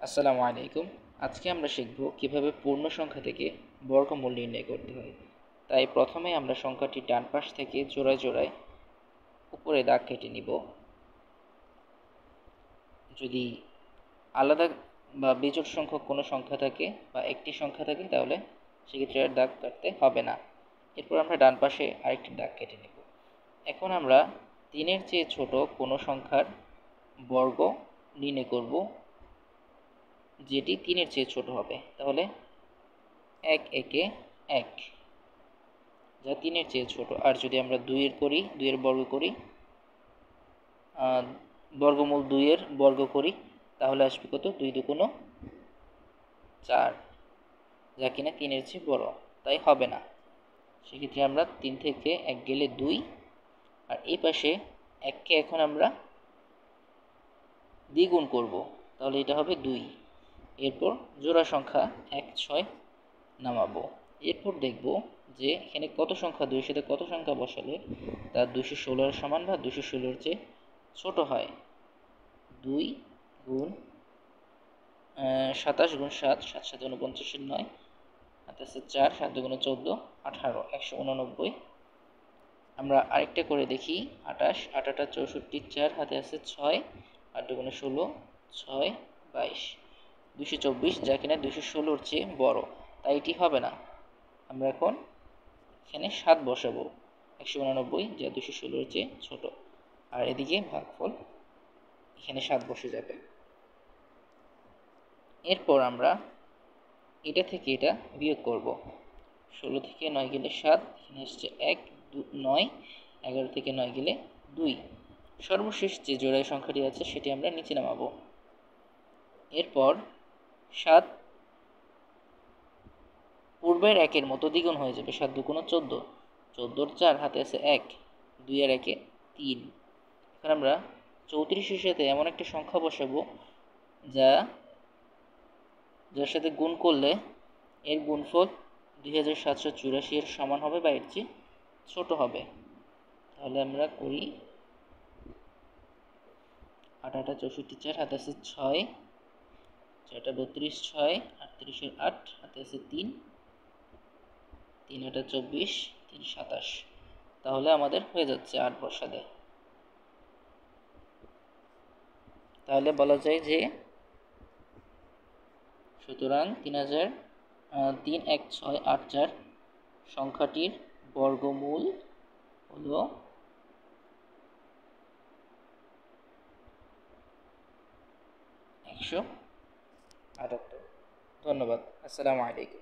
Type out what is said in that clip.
আসসালামু আলাইকুম। আজকে আমরা শিখব কিভাবে পূর্ণ সংখ্যা থেকে বর্গমূল নির্ণয় করতে হয়। তাই প্রথমে আমরা সংখ্যাটির ডান পাশ থেকে জোড়ায় জোড়ায় উপরে দাগ কেটে নিব। যদি আলাদা বা বিজোড় সংখ্যক কোনো সংখ্যা থাকে বা একটি সংখ্যা থাকে তাহলে সেক্ষেত্রে আর দাগ কাটতে হবে না। এরপর আমরা ডান পাশে আরেকটি দাগ কেটে নেব। এখন আমরা 3-এর চেয়ে ছোট কোনো সংখ্যার বর্গ নির্ণয় করব, যেটি 3-এর চেয়ে ছোট হবে। তাহলে 1 একে 1, যা 3-এর চেয়ে ছোট। আর যদি আমরা 2-এর বর্গ করি, বর্গমূল 2-এর বর্গ করি, তাহলে আসবে কত? 2 দুগুণ 4, যা কিনা 3-এর চেয়ে বড়, তাই হবে না। সেক্ষেত্রে আমরা 3 থেকে 1 গেলে 2, আর এই পাশে 1কে এখন আমরা দ্বিগুণ করব, তাহলে এটা হবে 2। এরপর জোড়া সংখ্যা 1, 6 নামাবো। এরপর দেখব যে এখানে কত সংখ্যা 2 এর সাথে কত সংখ্যা বসালে তা 216 এর সমান বা 216 এর চেয়ে ছোট হয়। 2 গুণ 27 গুণ 7, 7 7 49 এর 9, হাতে আছে 4, 7 দুগুণে 14, 18, 189। আমরা আরেকটা করে দেখি। 28, 8 8 64, 4 হাতে আছে 6, 8 দুগুণে 16, 6 22, 224, যা কিনা 216 এর চেয়ে বড়, তাই এটি হবে না। আমরা এখন এখানে 7 বসাবো। 189, যা 216 এর চেয়ে ছোট, আর এদিকে ভাগফল এখানে 7 বসে যাবে। এরপর আমরা এটা থেকে এটা বিয়োগ করব। 16 থেকে 9 গেলে 7, এখানে আসছে 1, 9, 11 থেকে 9 গেলে 2। সর্বশেষ যে জোড়ায় সংখ্যাটি আছে সেটি আমরা নিচে নামাবো। এরপর 7 পূর্বের 1-এর মতো দ্বিগুণ হয়ে যাবে। 7 দুগুণ 14, 14 এর 4, হাতে আছে 1, 2 আর 1 3। এখন আমরা 34-এর সাথে এমন একটা সংখ্যা বসাবো যার সাথে গুণ করলে এর গুণফল 2784 এর সমান হবে বা এর চেয়ে ছোট হবে। তাহলে আমরা করি 8 8 64, 4 হাতে আছে 6, 4 32, 6 38 এর 8, হাতে আছে 3, 3 8 24, 3 27। তাহলে আমাদের হয়ে যাচ্ছে 8 বসালে। তাহলে বলা যায় যে সুতরাং 31684 সংখ্যাটির বর্গমূল হলো 178। ধন্যবাদ। আসসালামু আলাইকুম।